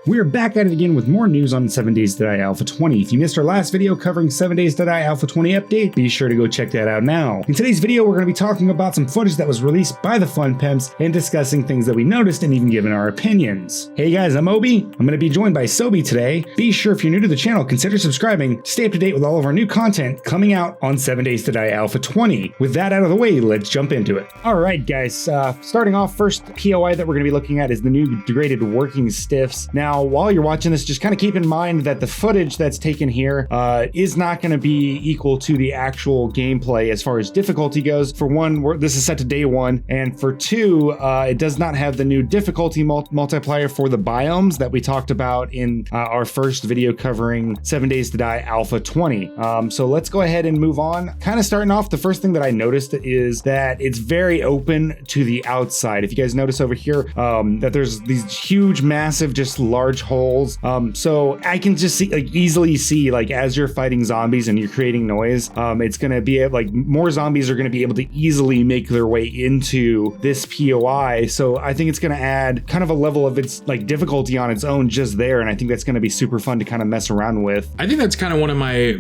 We're back at it again with more news on 7 Days to Die Alpha 20. If you missed our last video covering 7 Days to Die Alpha 20 update, be sure to go check that out now. In today's video, we're going to be talking about some footage that was released by the Fun Pimps and discussing things that we noticed and even giving our opinions. Hey guys, I'm Obi. I'm going to be joined by Sobi today. Be sure if you're new to the channel, consider subscribing to stay up to date with all of our new content coming out on 7 Days to Die Alpha 20. With that out of the way, let's jump into it. Alright guys, starting off, first POI that we're going to be looking at is the new Degraded working stiffs. Now, while you're watching this, just kind of keep in mind that the footage that's taken here is not going to be equal to the actual gameplay as far as difficulty goes. For one, this is set to day 1, and for 2, it does not have the new difficulty multiplier for the biomes that we talked about in our first video covering 7 Days to Die Alpha 20. So let's go ahead and move on. Kind of starting off, the first thing that I noticed is that it's very open to the outside. If you guys notice over here, that there's these huge, massive, just large holes. So I can just easily see, as you're fighting zombies and you're creating noise, it's going to be more zombies are going to be able to easily make their way into this POI. So I think it's going to add kind of a level of its difficulty on its own just there. And I think that's going to be super fun to kind of mess around with. I think that's kind of one of my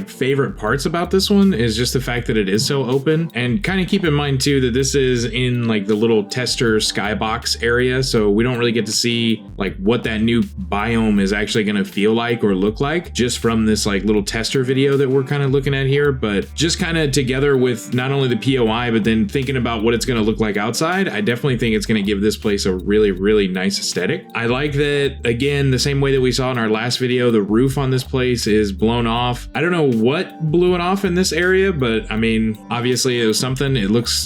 favorite parts about this one is just the fact that it is so open, and kind of keep in mind too that this is in the little tester skybox area. So we don't really get to see what that new biome is actually going to feel like or look like just from this little tester video that we're kind of looking at here. But just kind of together with not only the POI, but then thinking about what it's going to look like outside, I definitely think it's going to give this place a really, really nice aesthetic. I like that, again, the same way that we saw in our last video, the roof on this place is blown off. I don't know what blew it off in this area, but I mean, obviously it was something.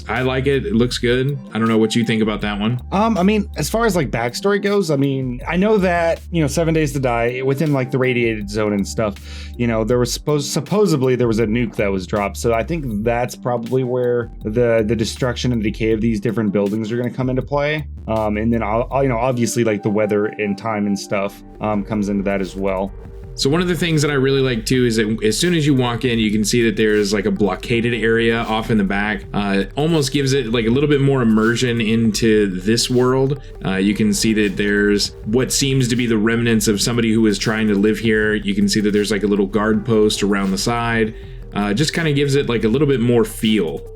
I like it. It looks good. I don't know what you think about that one. I mean, as far as backstory goes, I mean, I know that, 7 Days to Die within the radiated zone and stuff, there was supposedly there was a nuke that was dropped. So I think that's probably where the destruction and decay of these different buildings are going to come into play. And then obviously the weather and time and stuff comes into that as well. So one of the things that I really like too is that as soon as you walk in, you can see that there's a blockaded area off in the back. Almost gives it a little bit more immersion into this world. You can see that there's what seems to be the remnants of somebody who is trying to live here. You can see that there's a little guard post around the side. Just kind of gives it a little bit more feel.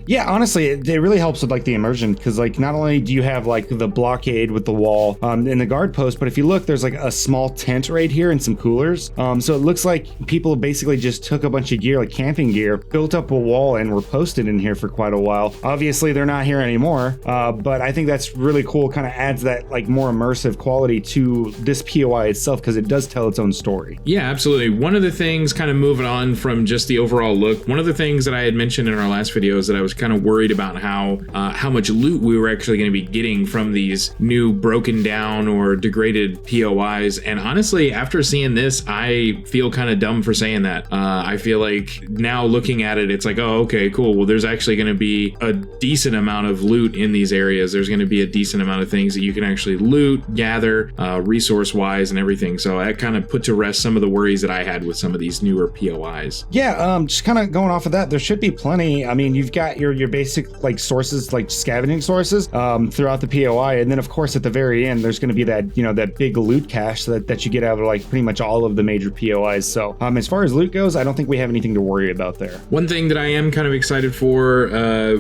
Yeah, honestly, it really helps with the immersion, because not only do you have the blockade with the wall and the guard post, but if you look, there's a small tent right here and some coolers. So it looks like people basically just took a bunch of gear, camping gear, built up a wall, and were posted in here for quite a while. Obviously, they're not here anymore, but I think that's really cool. Kind of adds that more immersive quality to this POI itself, because it does tell its own story. Yeah, absolutely. One of the things, kind of moving on from just the overall look, one of the things that I had mentioned in our last video is that I was kind of worried about how much loot we were actually going to be getting from these new broken down or degraded POIs. And honestly, after seeing this, I feel kind of dumb for saying that. I feel like now looking at it, it's oh, okay, cool. Well, there's actually going to be a decent amount of loot in these areas. There's going to be a decent amount of things that you can actually loot, gather, resource wise and everything. So that kind of put to rest some of the worries that I had with some of these newer POIs. Yeah, just kind of going off of that, there should be plenty. I mean, you've got your basic sources, scavenging sources throughout the POI, and then of course at the very end there's going to be that that big loot cache that you get out of pretty much all of the major POIs. So as far as loot goes, I don't think we have anything to worry about there. One thing that I am kind of excited for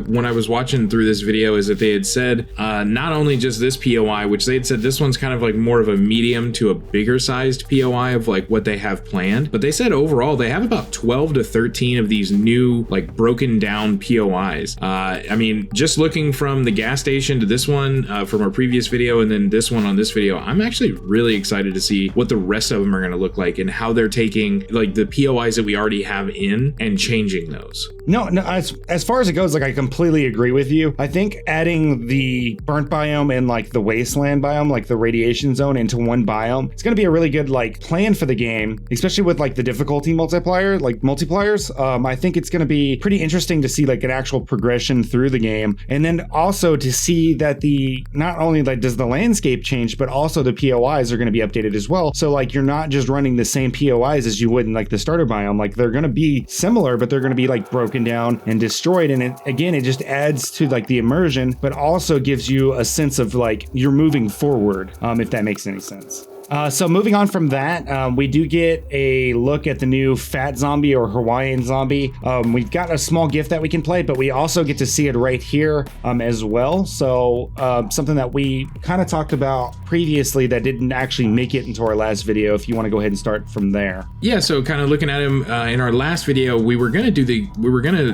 when I was watching through this video is that they had said not only just this POI, which they had said this one's kind of more of a medium to a bigger sized POI of what they have planned, but they said overall they have about 12 to 13 of these new broken down POIs. I mean, just looking from the gas station to this one from our previous video and then this one on this video, I'm actually really excited to see what the rest of them are going to look like and how they're taking the POIs that we already have in and changing those. No, as far as it goes, I completely agree with you. I think adding the burnt biome and the wasteland biome, the radiation zone, into one biome, it's going to be a really good plan for the game, especially with the difficulty multipliers. I think it's going to be pretty interesting to see an actual progression through the game, and then also to see that not only does the landscape change, but also the POIs are going to be updated as well. So you're not just running the same POIs as you would in the starter biome. They're going to be similar, but they're going to be broken down and destroyed. And it just adds to the immersion, but also gives you a sense of you're moving forward, if that makes any sense. So moving on from that, we do get a look at the new fat zombie or Hawaiian zombie. We've got a small gift that we can play, but we also get to see it right here as well. So something that we kind of talked about previously that didn't actually make it into our last video, if you want to go ahead and start from there. Yeah, so kind of looking at him in our last video, we were gonna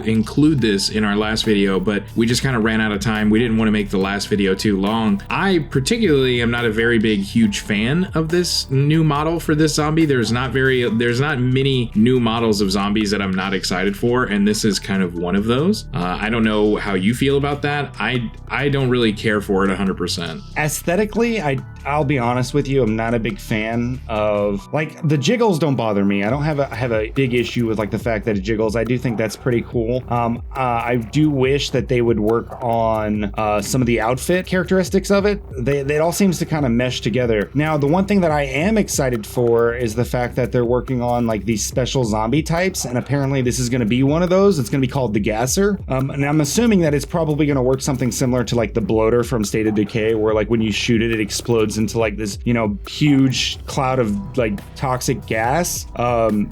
include this in our last video, but we just kind of ran out of time. We didn't want to make the last video too long. I particularly am not a very big, huge fan of this new model for this zombie. There's not many new models of zombies that I'm not excited for, and this is kind of one of those. I don't know how you feel about that. I don't really care for it 100%. Aesthetically, I'll be honest with you, I'm not a big fan of, like, the jiggles don't bother me. I don't have a big issue with like the fact that it jiggles. I do think that's pretty cool. I do wish that they would work on some of the outfit characteristics of it. It all seems to kind of mesh together. Now, the one thing that I am excited for is the fact that they're working on like these special zombie types, and apparently this is going to be one of those. It's going to be called the Gasser, and I'm assuming that it's probably going to work something similar to like the bloater from State of Decay, where like when you shoot it, it explodes into like this, you know, huge cloud of like toxic gas.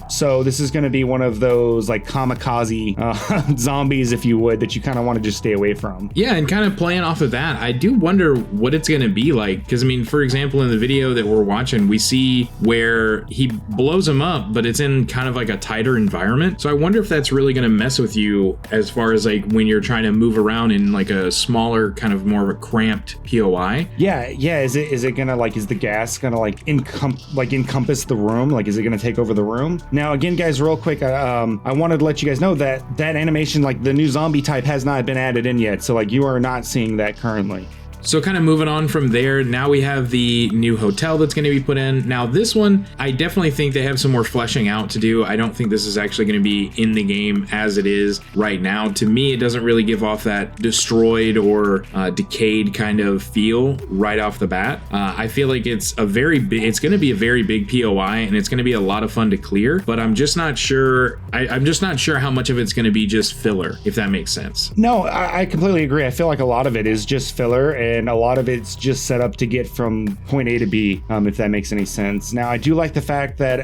So this is going to be one of those like kamikaze zombies, if you would, that you kind of want to just stay away from. Yeah, and kind of playing off of that, I do wonder what it's going to be like, because I mean, for example, in the video that we're watching, we see where he blows him up, but it's in kind of like a tighter environment. So I wonder if that's really going to mess with you as far as like when you're trying to move around in like a smaller, kind of more of a cramped POI. Yeah. Is it gonna like, is the gas gonna like encompass the room? Like, is it gonna take over the room? Now, again, guys, real quick, I wanted to let you guys know that animation, like the new zombie type, has not been added in yet. So like, you are not seeing that currently. So kind of moving on from there, now we have the new hotel that's going to be put in. Now this one, I definitely think they have some more fleshing out to do. I don't think this is actually going to be in the game as it is right now. To me, it doesn't really give off that destroyed or decayed kind of feel right off the bat. I feel like it's going to be a very big POI, and it's going to be a lot of fun to clear, but I'm just not sure. I'm just not sure how much of it's going to be just filler, if that makes sense. No, I completely agree. I feel like a lot of it is just filler, and a lot of it's just set up to get from point A to B, if that makes any sense. Now, I do like the fact that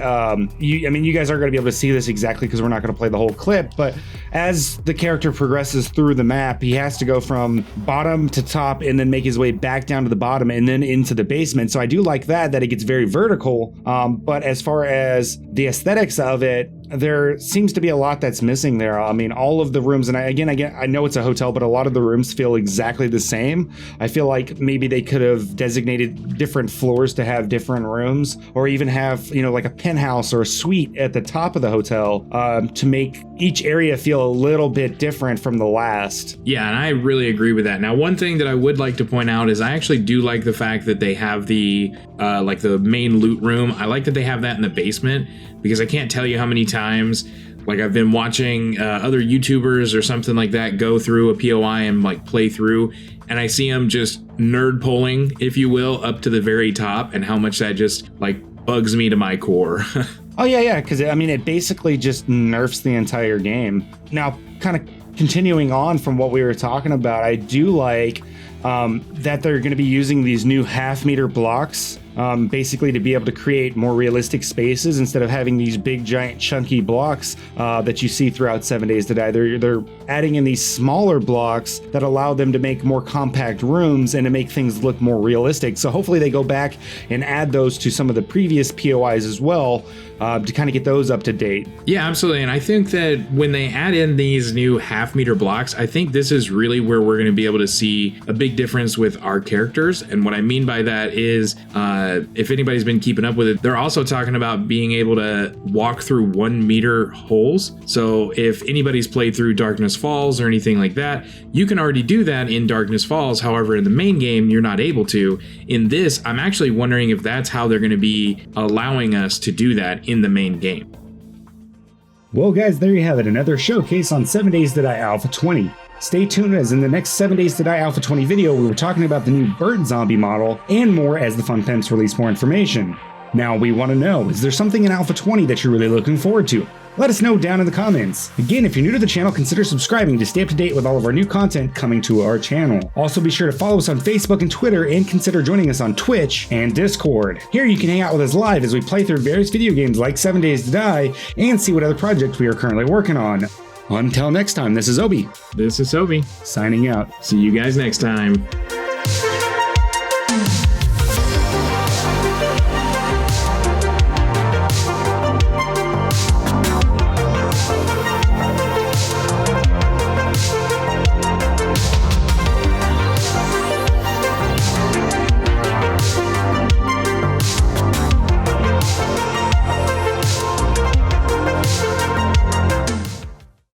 you guys aren't going to be able to see this exactly because we're not going to play the whole clip, but as the character progresses through the map, he has to go from bottom to top and then make his way back down to the bottom and then into the basement. So I do like that it gets very vertical, but as far as the aesthetics of it, there seems to be a lot that's missing there. I mean, all of the rooms, and I know it's a hotel, but a lot of the rooms feel exactly the same. I feel like maybe they could have designated different floors to have different rooms, or even have, you know, like a penthouse or a suite at the top of the hotel, to make each area feel a little bit different from the last. Yeah, and I really agree with that. Now, one thing that I would like to point out is I actually do like the fact that they have the like the main loot room. I like that they have that in the basement, because I can't tell you how many times, like, I've been watching other YouTubers or something like that go through a POI and like play through, and I see them just nerd pulling, if you will, up to the very top, and how much that just like bugs me to my core. Oh yeah, because I mean, it basically just nerfs the entire game. Now, kind of continuing on from what we were talking about, I do like that they're going to be using these new half-meter blocks, basically to be able to create more realistic spaces instead of having these big, giant, chunky blocks that you see throughout 7 Days to Die. They're adding in these smaller blocks that allow them to make more compact rooms and to make things look more realistic. So hopefully they go back and add those to some of the previous POIs as well, to kind of get those up to date. Yeah, absolutely. And I think that when they add in these new half-meter blocks, I think this is really where we're going to be able to see a big difference with our characters. And what I mean by that is, if anybody's been keeping up with it, they're also talking about being able to walk through 1 meter holes. So if anybody's played through Darkness Falls or anything like that, you can already do that in Darkness Falls. However, in the main game, you're not able to. In this, I'm actually wondering if that's how they're going to be allowing us to do that in the main game. Well, guys, there you have it. Another showcase on 7 Days to Die Alpha 20. Stay tuned, as in the next 7 Days to Die Alpha 20 video, we were talking about the new bird zombie model and more as the Fun Pimps release more information. Now, we want to know, is there something in Alpha 20 that you're really looking forward to? Let us know down in the comments. Again, if you're new to the channel, consider subscribing to stay up to date with all of our new content coming to our channel. Also be sure to follow us on Facebook and Twitter, and consider joining us on Twitch and Discord. Here you can hang out with us live as we play through various video games like 7 Days to Die and see what other projects we are currently working on. Until next time, this is Obi. This is Obi. Signing out. See you guys next time.